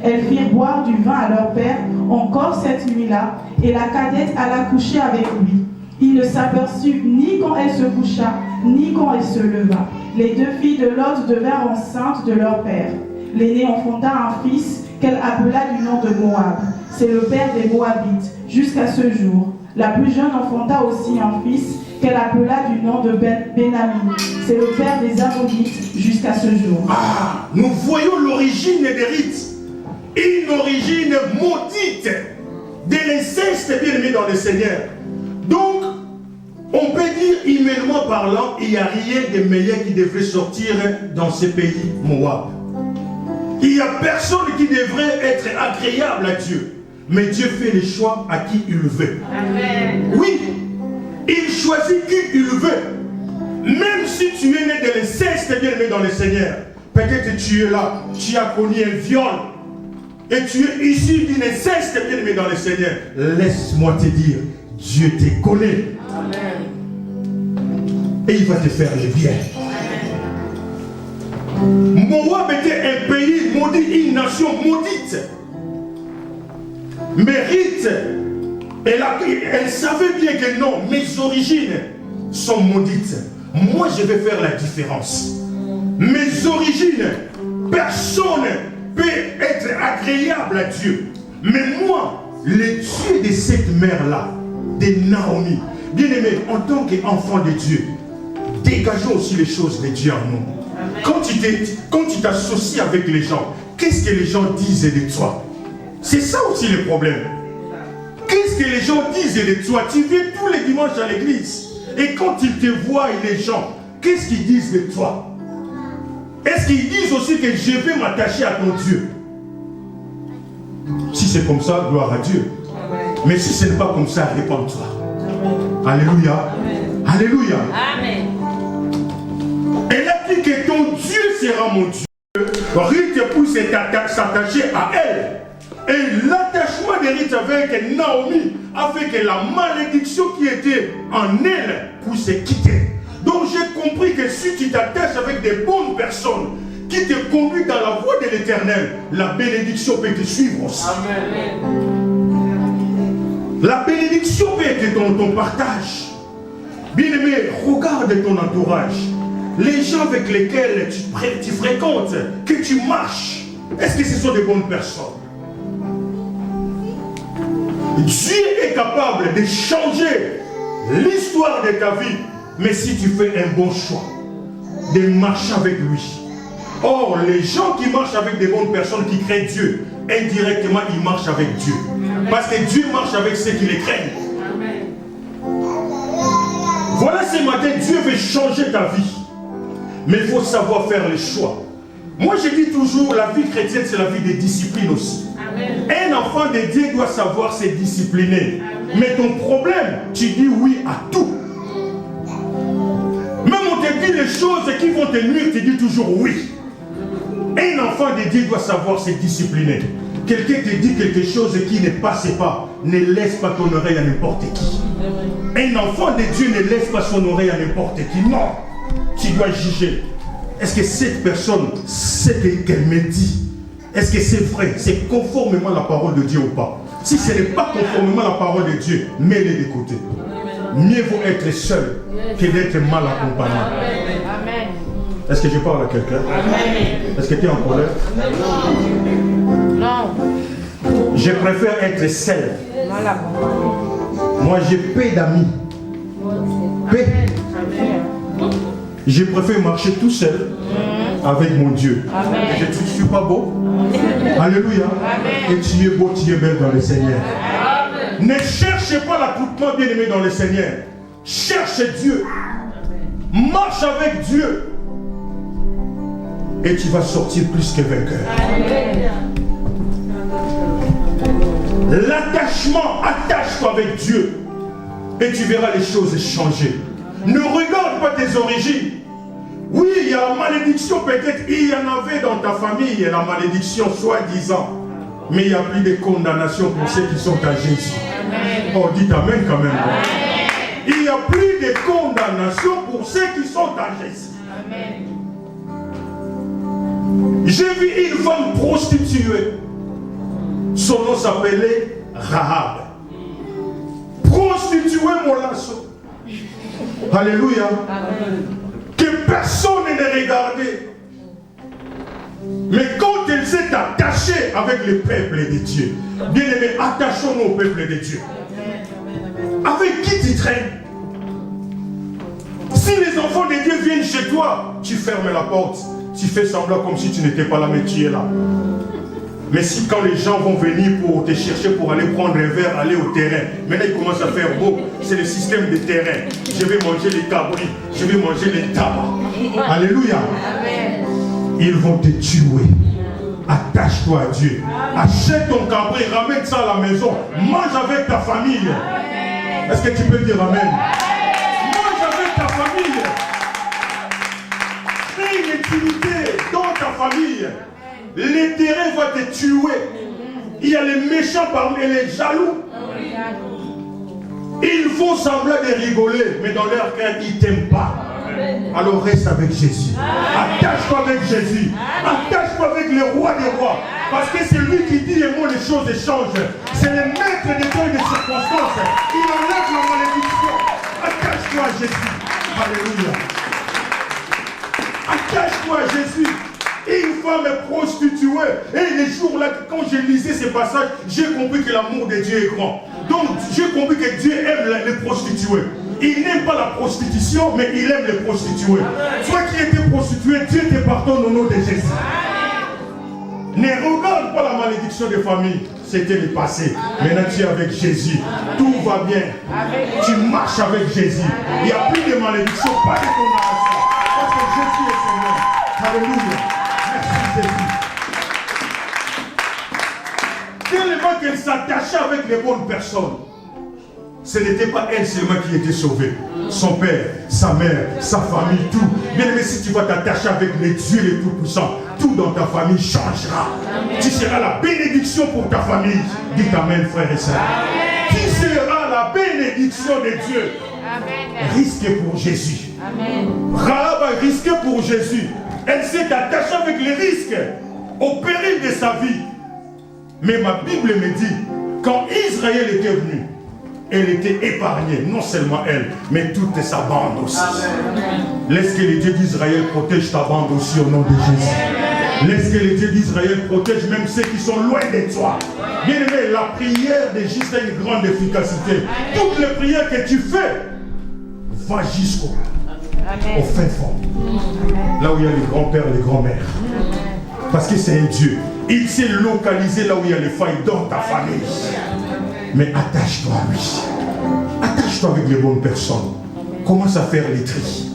Elles firent boire du vin à leur père encore cette nuit-là, et la cadette alla coucher avec lui. Il ne s'aperçut ni quand elle se coucha, ni quand elle se leva. Les 2 filles de Lot devinrent enceintes de leur père. L'aînée enfanta un fils qu'elle appela du nom de Moab. C'est le père des Moabites, jusqu'à ce jour. La plus jeune enfanta aussi un fils qu'elle appela du nom de Benami. C'est le père des Ammonites jusqu'à ce jour. Ah, nous voyons l'origine des rites. Une origine maudite de l'inceste bien aimé dans le Seigneur. Donc, on peut dire, humainement parlant, il n'y a rien de meilleur qui devrait sortir dans ce pays, Moab. Il n'y a personne qui devrait être agréable à Dieu. Mais Dieu fait les choix à qui il veut. Amen. Oui, il choisit qui il veut. Même si tu es né de l'inceste bien aimé dans le Seigneur, peut-être tu es là, tu as connu un viol, et tu es issu d'une inceste bien aimé dans le Seigneur. Laisse-moi te dire, Dieu te connaît. Amen. Et il va te faire le bien. Amen. Moab était un pays maudit, une nation maudite. Mais Ruth, elle savait bien que non, mes origines sont maudites. Moi, je vais faire la différence. Mes origines, personne peut être agréable à Dieu. Mais moi, le Dieu de cette mère-là, de Naomi, bien aimé, en tant qu'enfant de Dieu, dégageons aussi les choses de Dieu en nous. Quand tu t'associes avec les gens, qu'est-ce que les gens disent de toi? C'est ça aussi le problème. Qu'est-ce que les gens disent de toi? Tu viens tous les dimanches à l'église. Et quand ils te voient, les gens, qu'est-ce qu'ils disent de toi? Est-ce qu'ils disent aussi que je vais m'attacher à ton Dieu? Si c'est comme ça, gloire à Dieu. Mais si ce n'est pas comme ça, répands-toi. Alléluia. Amen. Alléluia. Amen. Elle a dit que ton Dieu sera mon Dieu. Ruth pour s'attacher à elle. Et l'attachement de Ruth avec Naomi a fait que la malédiction qui était en elle puisse se quitter. Donc j'ai compris que si tu t'attaches avec des bonnes personnes qui te conduisent dans la voie de l'Éternel, la bénédiction peut te suivre aussi. Amen. La bénédiction peut être dans ton partage. Bien-aimé, regarde ton entourage. Les gens avec lesquels tu fréquentes, que tu marches, est-ce que ce sont des bonnes personnes? Dieu est capable de changer l'histoire de ta vie, mais si tu fais un bon choix, de marcher avec lui. Or, les gens qui marchent avec des bonnes personnes qui craignent Dieu, indirectement, ils marchent avec Dieu. Parce que Dieu marche avec ceux qui les craignent. Voilà, ce matin, Dieu veut changer ta vie. Mais il faut savoir faire les choix. Moi, je dis toujours, la vie chrétienne, c'est la vie des disciplines aussi. Amen. Un enfant de Dieu doit savoir se discipliner. Amen. Mais ton problème, tu dis oui à tout. Même on te dit les choses qui vont te nuire, tu dis toujours oui. Un enfant de Dieu doit savoir se discipliner. Quelqu'un te dit quelque chose qui ne passe pas, ne laisse pas ton oreille à n'importe qui. Un enfant de Dieu ne laisse pas son oreille à n'importe qui. Non, tu dois juger. Est-ce que cette personne, ce qu'elle me dit, est-ce que c'est vrai, c'est conformément à la parole de Dieu ou pas? Si ce n'est pas conformément à la parole de Dieu, mets-les de côté. Mieux vaut être seul que d'être mal accompagné. Amen. Est-ce que je parle à quelqu'un? Est-ce que tu es en colère? Non. Je préfère être seul. Moi, j'ai peu d'amis. Peu. Je préfère marcher tout seul avec mon Dieu. Amen. Je ne suis pas beau. Amen. Alléluia. Amen. Et tu es beau, tu es belle dans le Seigneur. Amen. Ne cherchez pas l'accouplement bien aimé dans le Seigneur. Cherche Dieu. Amen. Marche avec Dieu. Et tu vas sortir plus que vainqueur. L'attachement, attache-toi avec Dieu. Et tu verras les choses changer. Ne regarde pas tes origines. Oui, il y a la malédiction, peut-être il y en avait dans ta famille, la malédiction soi-disant. Mais il n'y a plus de condamnation pour ceux qui sont à Jésus. Oh, dites Amen quand même. Il n'y a plus de condamnation pour ceux qui sont à Jésus. J'ai vu une femme prostituée. Son nom s'appelait Rahab. Prostituée, mon lasso. Alléluia. Amen. Que personne ne regardait. Mais quand elle s'est attachée avec le peuple de Dieu, bien aimé, attachons-nous au peuple de Dieu. Avec qui tu traînes? Si les enfants de Dieu viennent chez toi, tu fermes la porte. Tu fais semblant comme si tu n'étais pas là, mais tu es là. Mais si quand les gens vont venir pour te chercher pour aller prendre un verre, aller au terrain, maintenant il commence à faire beau, c'est le système de terrain. Je vais manger les cabris, je vais manger les tabacs. Alléluia. Amen. Ils vont te tuer. Attache-toi à Dieu. Achète ton cabri, ramène ça à la maison. Mange avec ta famille. Est-ce que tu peux dire Amen? Mange avec ta famille. Crée une intimité dans ta famille. Les terrains vont te tuer. Il y a les méchants parmi les jaloux. Ils font semblant de rigoler, mais dans leur cœur, ils ne t'aiment pas. Alors reste avec Jésus. Attache-toi avec Jésus. Attache-toi avec le roi des rois. Parce que c'est lui qui dit et moi les choses changent. C'est le maître des temps et des circonstances. Il enlève la malédiction. Attache-toi à Jésus. Alléluia. Attache-toi à Jésus. Une femme est prostituée. Et les jours-là, quand je lisais ces passages, j'ai compris que l'amour de Dieu est grand. Donc, j'ai compris que Dieu aime les prostituées. Il n'aime pas la prostitution, mais il aime les prostituées. Toi qui étais prostituée, Dieu te pardonne au nom de Jésus. Ne regarde pas la malédiction des familles. C'était le passé. Maintenant, tu es avec Jésus. Tout va bien. Tu marches avec Jésus. Il n'y a plus de malédiction, pas de condamnation. Parce que Jésus est Seigneur. Alléluia. Tellement qu'elle s'attachait avec les bonnes personnes. Ce n'était pas elle seulement qui était sauvée. Son père, sa mère, sa famille, tout. Bien aimé, si tu vas t'attacher avec les dieux les tout-puissants, tout tout dans ta famille changera. Amen. Tu seras la bénédiction pour ta famille. Dites amen, frères et sœurs. Tu seras la bénédiction de Dieu. Amen. Risquez pour Jésus. Amen. Rahab a risqué pour Jésus. Elle s'est attachée avec les risques au péril de sa vie. Mais ma Bible me dit, quand Israël était venu, elle était épargnée, non seulement elle, mais toute sa bande aussi. Amen. Laisse que le Dieu d'Israël protège ta bande aussi au nom de Jésus. Amen. Laisse que le Dieu d'Israël protège même ceux qui sont loin de toi. Bien aimé, la prière de Jésus a une grande efficacité. Toutes les prières que tu fais, va jusqu'au fin fond. Là où il y a les grands-pères et les grands-mères. Parce que c'est un Dieu. Il s'est localisé là où il y a les failles dans ta famille. Mais attache-toi à lui. Attache-toi avec les bonnes personnes. Commence à faire les tris.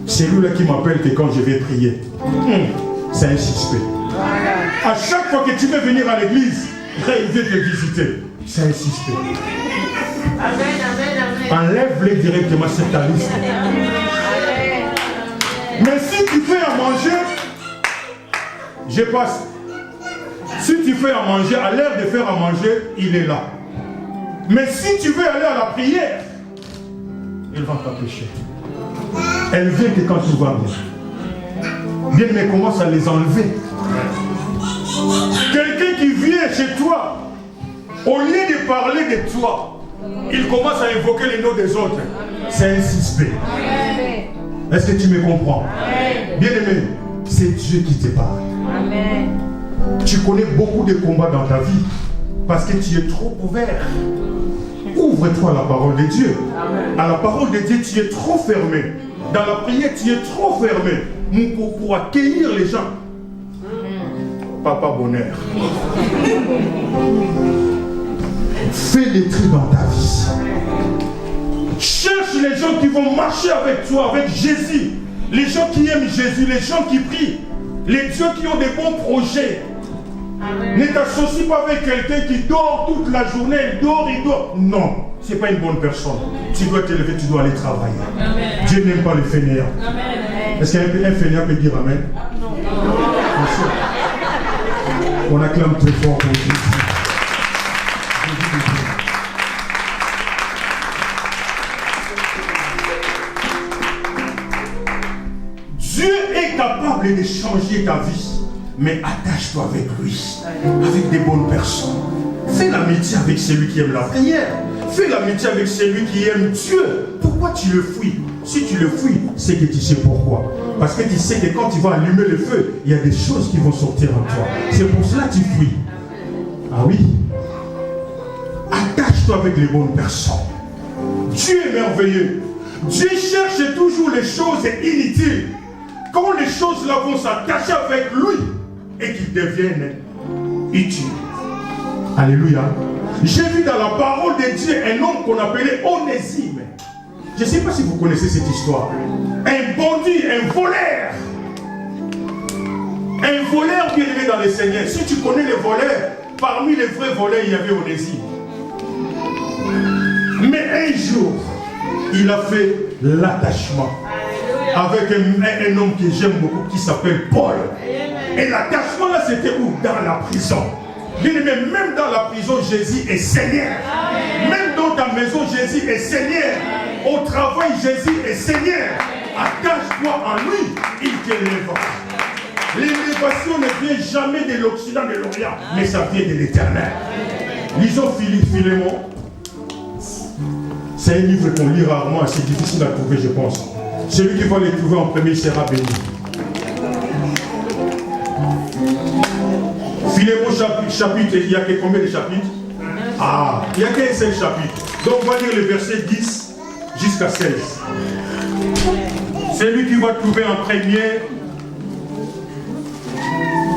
C'est lui là qui m'appelle que quand je vais prier. C'est un suspect. À chaque fois que tu veux venir à l'église, il vient te visiter. C'est un suspect. Enlève-les directement sur ta liste. Mais si tu fais à manger, je passe. Si tu fais à manger, à l'heure de faire à manger, il est là. Mais si tu veux aller à la prière, il va t'empêcher. Elle vient que quand tu vas bien. Bien, mais commence à les enlever. Quelqu'un qui vient chez toi, au lieu de parler de toi, il commence à évoquer les noms des autres. C'est un suspect. Est-ce que tu me comprends? Bien aimé, c'est Dieu qui te parle. Amen. Tu connais beaucoup de combats dans ta vie parce que tu es trop ouvert. Ouvre-toi à la parole de Dieu. Amen. À la parole de Dieu, tu es trop fermé. Dans la prière, tu es trop fermé pour accueillir les gens. Papa bonheur. Fais des tri dans ta vie. Cherche les gens qui vont marcher avec toi, avec Jésus. Les gens qui aiment Jésus, les gens qui prient. Les dieux qui ont des bons projets. Amen. Ne t'associe pas avec quelqu'un qui dort toute la journée, il dort. Non, ce n'est pas une bonne personne. Tu dois te lever, tu dois aller travailler. Amen. Dieu n'aime pas les fainéants. Est-ce qu'un fainéant peut dire Amen? Non. On acclame très fort pour Jésus. Dieu est capable de changer ta vie. Mais attache-toi avec lui, avec des bonnes personnes. Fais l'amitié avec celui qui aime la prière. Fais l'amitié avec celui qui aime Dieu. Pourquoi tu le fuis? Si tu le fuis, c'est que tu sais pourquoi. Parce que tu sais que quand tu vas allumer le feu, il y a des choses qui vont sortir en toi. C'est pour cela que tu fuis. Ah oui. Attache-toi avec les bonnes personnes. Dieu est merveilleux. Dieu cherche toujours les choses inutiles. Quand les choses là vont s'attacher avec lui, et qu'ils deviennent utiles. Alléluia. J'ai vu dans la parole de Dieu un homme qu'on appelait Onésime. Je ne sais pas si vous connaissez cette histoire. Un bandit, un voleur. Un voleur bien aimé dans le Seigneur. Si tu connais les voleurs, parmi les vrais voleurs, il y avait Onésime. Mais un jour, il a fait l'attachement avec un homme que j'aime beaucoup qui s'appelle Paul. Et l'attachement là, c'était où? Dans la prison. Bien aimé, même dans la prison, Jésus est Seigneur. Même dans ta maison, Jésus est Seigneur. Au travail, Jésus est Seigneur. Attache-toi en lui, il t'élèvera. L'élévation ne vient jamais de l'Occident, de l'Orient, mais ça vient de l'Éternel. Lisons Philémon. C'est un livre qu'on lit rarement, c'est difficile à trouver, je pense. Celui qui va les trouver en premier sera béni. Philémon chapitre, il y a combien de chapitres? Ah, il n'y a qu'un seul chapitre. Donc on va lire le verset 10 jusqu'à 16. Celui qui va trouver en premier,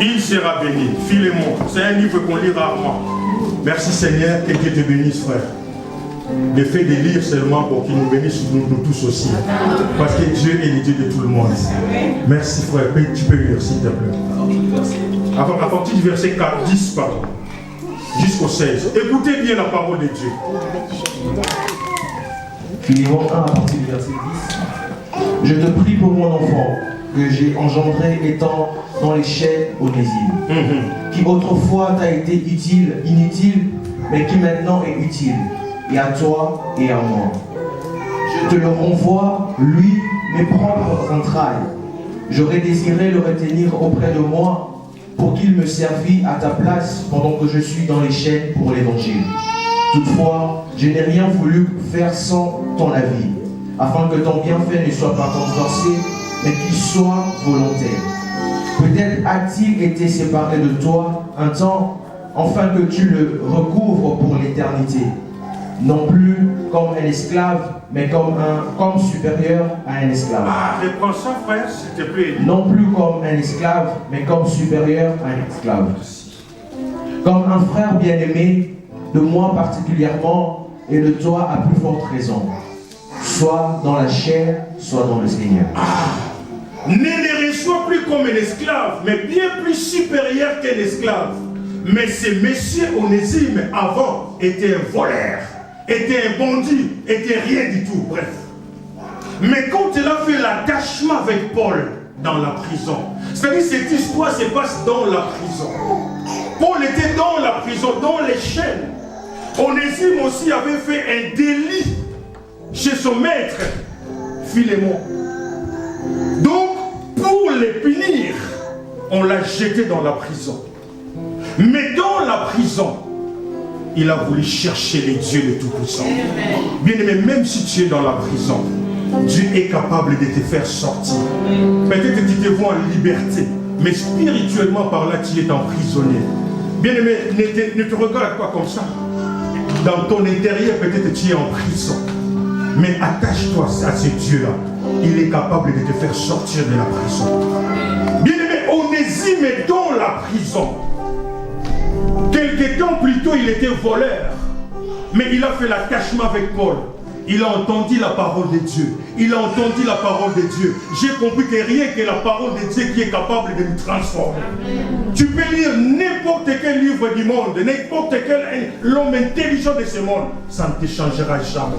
il sera béni. Philémon, c'est un livre qu'on lit rarement. Merci Seigneur, que Dieu te bénisse frère. Le fait de lire seulement pour qu'il nous bénisse nous tous aussi. Parce que Dieu est le Dieu de tout le monde. Merci frère, tu peux lire s'il te plaît. À partir du verset 10, pardon, jusqu'au 16. Écoutez bien la parole de Dieu. Philémon 1 à partir du verset 10 Je te prie pour mon enfant que j'ai engendré étant dans les chaînes Onésime, qui autrefois t'a été inutile, mais qui maintenant est utile, et à toi et à moi. Je te le renvoie, lui, mes propres entrailles. J'aurais désiré le retenir auprès de moi pour qu'il me servît à ta place pendant que je suis dans les chaînes pour l'évangile. Toutefois, je n'ai rien voulu faire sans ton avis, afin que ton bienfait ne soit pas forcé, mais qu'il soit volontaire. Peut-être a-t-il été séparé de toi un temps, afin que tu le recouvres pour l'éternité, non plus comme un esclave, mais comme supérieur à un esclave. Ah, reprends ça, frère, s'il te plaît. Non plus comme un esclave, mais comme supérieur à un esclave. Comme un frère bien-aimé, de moi particulièrement, et de toi à plus forte raison. Soit dans la chair, soit dans le Seigneur. Ne les reçois plus comme un esclave, mais bien plus supérieur qu'un esclave. Mais ce monsieur Onésime, avant, était un voleur, était un bandit, était rien du tout, bref. Mais quand il a fait l'attachement avec Paul dans la prison, c'est-à-dire cette histoire se passe dans la prison. Paul était dans la prison, dans les chaînes. Onésime aussi avait fait un délit chez son maître, Philémon. Donc, pour les punir, on l'a jeté dans la prison. Mais dans la prison, il a voulu chercher les dieux de Tout-Puissant. Bien-aimé, même si tu es dans la prison, Dieu est capable de te faire sortir. Peut-être que tu te vois en liberté, mais spirituellement par là, tu es emprisonné. Bien-aimé, ne te regarde pas comme ça. Dans ton intérieur, peut-être tu es en prison. Mais attache-toi à ce Dieu-là. Il est capable de te faire sortir de la prison. Bien-aimé, Onésime est dans la prison. Quelque temps plus tôt, il était voleur. Mais il a fait l'attachement avec Paul. Il a entendu la parole de Dieu. Il a entendu la parole de Dieu. J'ai compris que rien que la parole de Dieu qui est capable de nous transformer. Tu peux lire n'importe quel livre du monde, n'importe quel l'homme intelligent de ce monde, ça ne te changera jamais.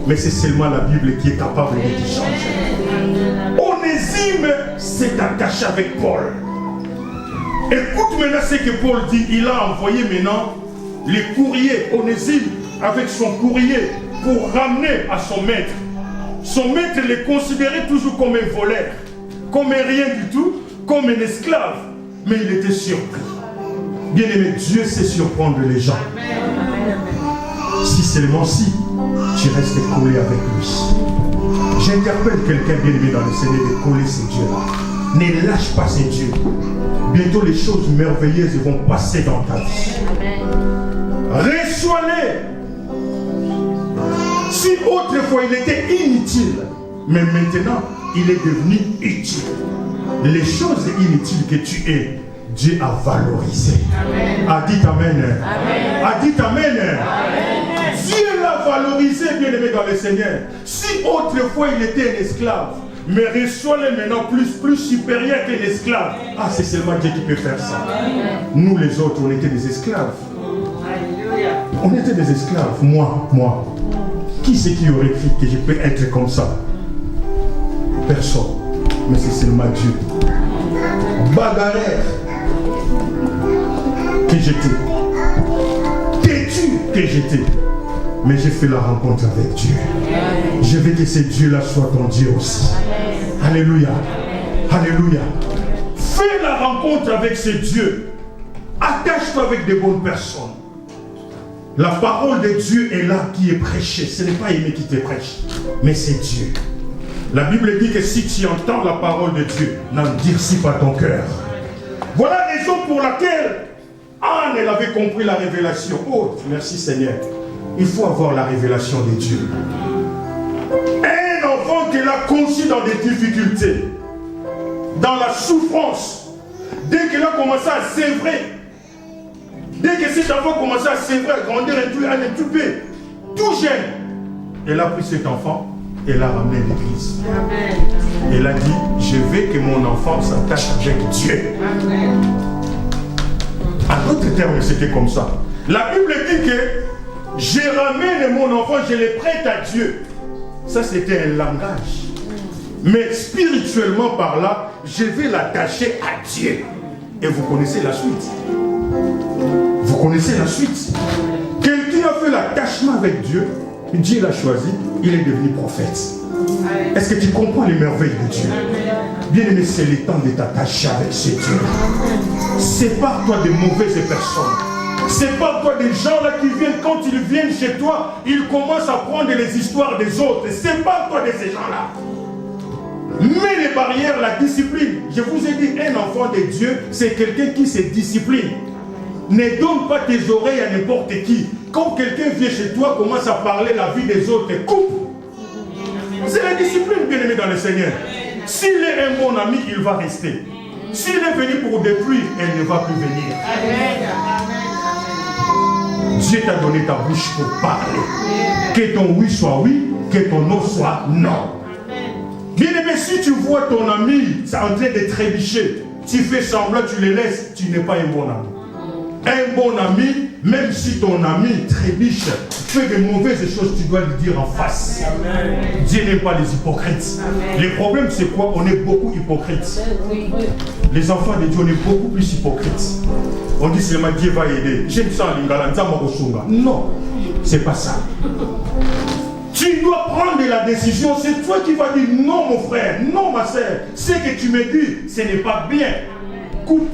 Mais c'est seulement la Bible qui est capable de te changer. Onésime s'est attaché avec Paul. Écoute maintenant ce que Paul dit. Il a envoyé maintenant les courriers, Onésime, avec son courrier, pour ramener à son maître. Son maître le considérait toujours comme un voleur, comme un rien du tout, comme un esclave. Mais il était surpris. Bien aimé, Dieu sait surprendre les gens. Si seulement si tu restes collé avec lui. J'interpelle quelqu'un bien aimé dans le Seigneur de coller ces dieux-là. Ne lâche pas ces dieux. Bientôt les choses merveilleuses vont passer dans ta vie. Reçois-les. Si autrefois il était inutile, mais maintenant il est devenu utile. Les choses inutiles que tu es, Dieu a valorisé. A dit amen. A dit amen. Amen. Dieu l'a valorisé, bien aimé dans le Seigneur. Si autrefois il était un esclave, mais reçois-le maintenant plus supérieur qu'un esclave. Ah, c'est seulement Dieu qui peut faire ça. Nous les autres, on était des esclaves. On était des esclaves. Moi. Qui c'est qui aurait cru que je peux être comme ça? Personne. Mais c'est seulement Dieu. Bagarreur que j'étais. Têtu que j'étais. Mais j'ai fait la rencontre avec Dieu. Je veux que ce Dieu-là soit ton Dieu aussi. Alléluia. Alléluia. Fais la rencontre avec ce Dieu. Attache-toi avec de bonnes personnes. La parole de Dieu est là qui est prêchée. Ce n'est pas Aimé qui te prêche, mais c'est Dieu. La Bible dit que si tu entends la parole de Dieu, n'endurcis pas ton cœur. Voilà la raison pour laquelle Anne, elle avait compris la révélation. Oh, merci Seigneur. Il faut avoir la révélation de Dieu. Un enfant qu'elle a conçu dans des difficultés, dans la souffrance, dès qu'elle a commencé à s'œuvrer, dès que cet enfant commençait à s'œuvrer, à grandir, à l'étudier, tout jeune, elle a pris cet enfant et l'a ramené à l'église. Elle a dit, je veux que mon enfant s'attache avec Dieu. En d'autres termes, c'était comme ça. La Bible dit que je ramène mon enfant, je le prête à Dieu. Ça, c'était un langage. Mais spirituellement par là, je vais l'attacher à Dieu. Et vous connaissez la suite. Vous connaissez la suite. Quelqu'un a fait l'attachement avec Dieu. Dieu l'a choisi. Il est devenu prophète. Est-ce que tu comprends les merveilles de Dieu? Bien aimé, c'est le temps de t'attacher avec ce Dieu. Sépare-toi de mauvaises personnes. Sépare-toi des gens là qui viennent, quand ils viennent chez toi, ils commencent à prendre les histoires des autres. Sépare-toi de ces gens-là. Mets les barrières, la discipline. Je vous ai dit, un enfant de Dieu, c'est quelqu'un qui se discipline. Ne donne pas tes oreilles à n'importe qui. Quand quelqu'un vient chez toi, commence à parler la vie des autres, coupe. C'est la discipline, bien aimé dans le Seigneur. S'il est un bon ami, il va rester. S'il est venu pour détruire, elle ne va plus venir. Dieu t'a donné ta bouche pour parler. Que ton oui soit oui, que ton non soit non. Bien aimé, si tu vois ton ami en train de trébucher, tu fais semblant, tu le laisses, tu n'es pas un bon ami. Un bon ami, même si ton ami trébuche, fait de mauvaises choses, tu dois lui dire en face. Amen. Dieu n'aime pas les hypocrites. Amen. Le problème, c'est quoi? On est beaucoup hypocrites. Les enfants de Dieu, on est beaucoup plus hypocrites. On dit seulement Dieu va aider. J'aime ça en lingala, non, c'est pas ça. Tu dois prendre la décision. C'est toi qui vas dire non, mon frère, non, ma soeur. Ce que tu me dis, ce n'est pas bien. Coupe.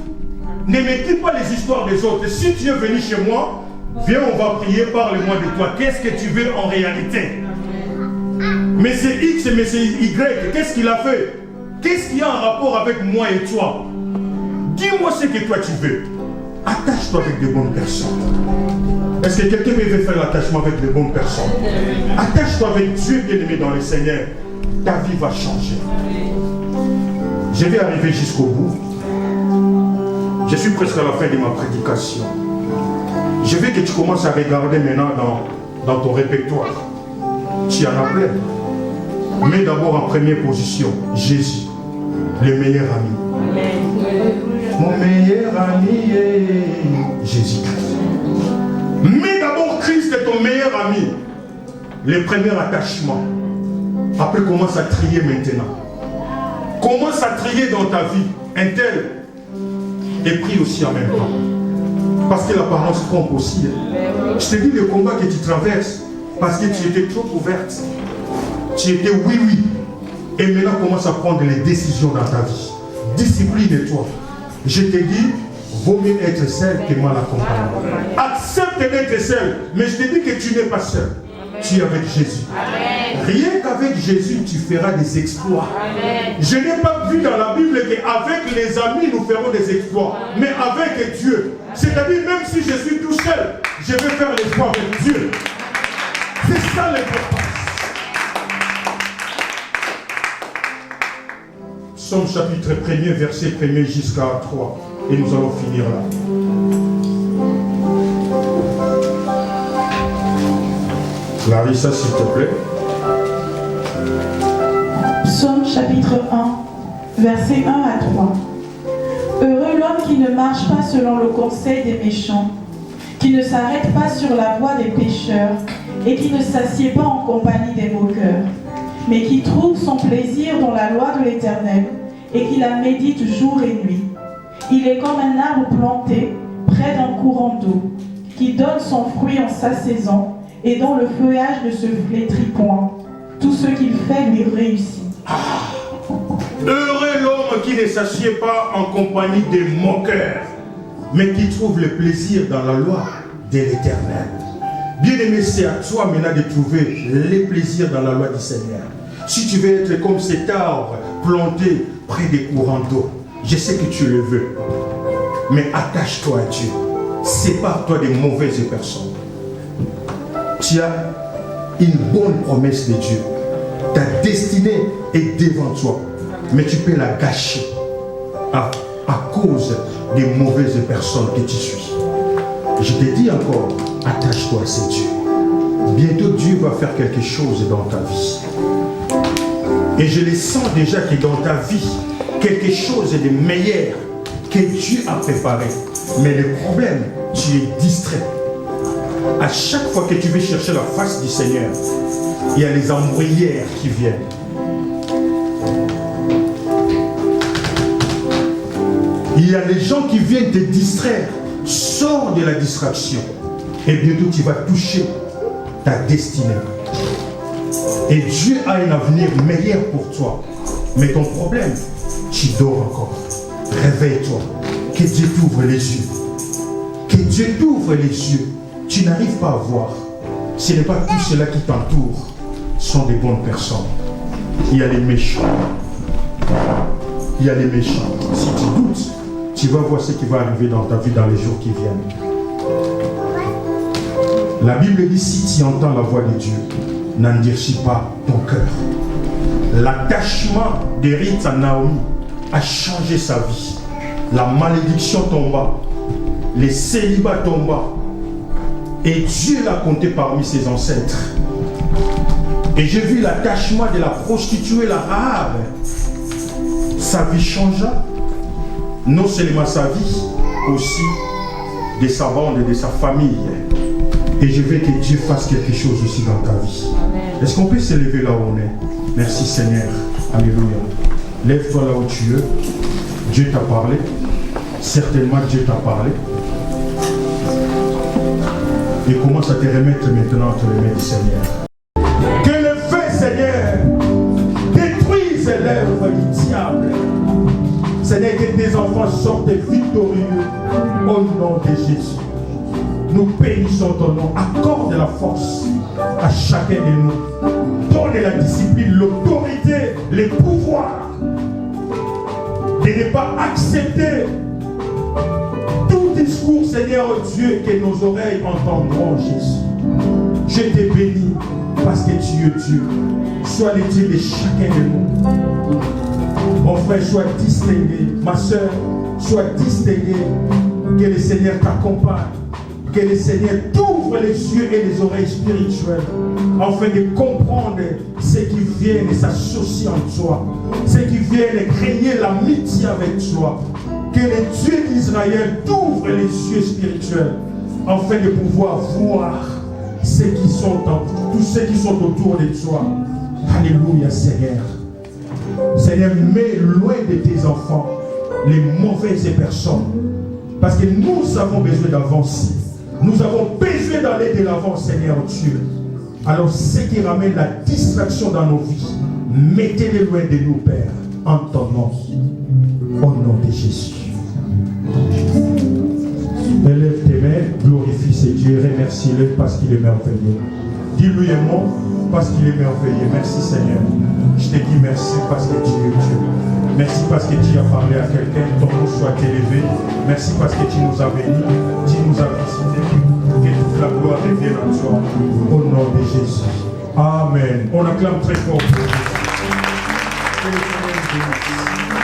Ne m'écoute pas les histoires des autres. Si tu es venu chez moi, viens, on va prier, parle-moi de toi. Qu'est-ce que tu veux en réalité? Mais c'est X, mais c'est Y. Qu'est-ce qu'il a fait? Qu'est-ce qui a un rapport avec moi et toi? Dis-moi ce que toi tu veux. Attache-toi avec de bonnes personnes. Est-ce que quelqu'un veut faire l'attachement avec de bonnes personnes? Attache-toi avec Dieu bien-aimé dans le Seigneur. Ta vie va changer. Je vais arriver jusqu'au bout. Je suis presque à la fin de ma prédication. Je veux que tu commences à regarder maintenant dans ton répertoire. Tu en as plein. Mets d'abord en première position Jésus, le meilleur ami. Mon meilleur ami est Jésus-Christ. Mets d'abord Christ est ton meilleur ami. Le premier attachement. Après, commence à trier maintenant. Commence à trier dans ta vie. Un tel. Et prie aussi en même temps. Parce que l'apparence trompe aussi. Je te dis le combat que tu traverses. Parce que tu étais trop ouverte. Tu étais oui. Et maintenant commence à prendre les décisions dans ta vie. Discipline-toi. Je te dis, vaut mieux être seul que mal accompagné. Accepte d'être seul. Mais je te dis que tu n'es pas seul. Tu es avec Jésus. Amen. Rien qu'avec Jésus, tu feras des exploits. Amen. Je n'ai pas vu dans la Bible qu'avec les amis, nous ferons des exploits. Mais avec Dieu. C'est-à-dire, même si je suis tout seul, je vais faire l'exploit avec Dieu. C'est ça l'importance. Psaume chapitre 1er, verset 1er jusqu'à 3. Et nous allons finir là. Larissa, s'il te plaît. Psaume chapitre 1, versets 1 à 3. Heureux l'homme qui ne marche pas selon le conseil des méchants, qui ne s'arrête pas sur la voie des pécheurs, et qui ne s'assied pas en compagnie des moqueurs, mais qui trouve son plaisir dans la loi de l'Éternel, et qui la médite jour et nuit. Il est comme un arbre planté près d'un courant d'eau, qui donne son fruit en sa saison, et dont le feuillage ne se flétrit point. Tout ce qu'il fait lui réussit. Heureux l'homme qui ne s'assied pas en compagnie des moqueurs, mais qui trouve le plaisir dans la loi de l'Éternel. Bien-aimé, c'est à toi maintenant de trouver les plaisirs dans la loi du Seigneur. Si tu veux être comme cet arbre planté près des courants d'eau, je sais que tu le veux, mais attache-toi à Dieu. Sépare-toi des mauvaises personnes. Tu as une bonne promesse de Dieu. Ta destinée est devant toi, mais tu peux la gâcher à cause des mauvaises personnes que tu suis. Je te dis encore, attache-toi à ce Dieu. Bientôt Dieu va faire quelque chose dans ta vie. Et je le sens déjà que dans ta vie, quelque chose de meilleur que Dieu a préparé. Mais le problème, tu es distrait. À chaque fois que tu veux chercher la face du Seigneur, il y a les embrouillères qui viennent. Il y a des gens qui viennent te distraire. Sors de la distraction. Et bientôt tu vas toucher ta destinée. Et Dieu a un avenir meilleur pour toi. Mais ton problème, tu dors encore. Réveille-toi. Que Dieu t'ouvre les yeux. Que Dieu t'ouvre les yeux. Tu n'arrives pas à voir. Ce n'est pas tout cela qui t'entoure sont des bonnes personnes. Il y a les méchants. Il y a les méchants. Si tu doutes, tu vas voir ce qui va arriver dans ta vie dans les jours qui viennent. La Bible dit, si tu entends la voix de Dieu, n'endurcis pas ton cœur. L'attachement de Ruth à Naomi a changé sa vie. La malédiction tomba. Les célibats tomba. Et Dieu l'a compté parmi ses ancêtres. Et j'ai vu l'attachement de la prostituée, la Rahab. Sa vie changea. Non seulement sa vie, aussi de sa bande et de sa famille. Et je veux que Dieu fasse quelque chose aussi dans ta vie. Est-ce qu'on peut se lever là où on est? Merci Seigneur. Alléluia. Lève-toi là où tu es. Dieu t'a parlé. Certainement Dieu t'a parlé. Et commence à te remettre maintenant entre les mains du Seigneur. Que le feu, Seigneur, détruise l'œuvre du diable. Seigneur, que tes enfants sortent victorieux au nom de Jésus. Nous bénissons ton nom. Accorde la force à chacun de nous. Donne la discipline, l'autorité, les pouvoirs de ne pas accepter tout discours, Seigneur Dieu, que nos oreilles entendront, Jésus. Je te bénis parce que tu es Dieu. Sois le Dieu de chacun de nous. Mon frère, sois distingué. Ma soeur, sois distingué. Que le Seigneur t'accompagne. Que le Seigneur t'ouvre les yeux et les oreilles spirituelles afin de comprendre ce qui vient de s'associer en toi, ce qui vient de créer l'amitié avec toi. Que le Dieu d'Israël t'ouvre les yeux spirituels afin de pouvoir voir tous ceux qui sont autour de toi. Alléluia, Seigneur. Seigneur, mets loin de tes enfants les mauvaises personnes. Parce que nous avons besoin d'avancer. Nous avons besoin d'aller de l'avant, Seigneur Dieu. Alors, ce qui ramène la distraction dans nos vies, mettez-les loin de nous, Père, en ton nom. Au nom de Jésus. Élève tes mains, glorifie ce Dieu, remercie-le parce qu'il est merveilleux. Dis-lui un mot parce qu'il est merveilleux. Merci Seigneur. Je te dis merci parce que tu es Dieu. Merci parce que tu as parlé à quelqu'un, ton nom soit élevé. Merci parce que tu nous as bénis, tu nous as visités. Que toute la gloire revienne à toi. Au nom de Jésus. Amen. On acclame très fort. Que le Seigneur nous bénisse.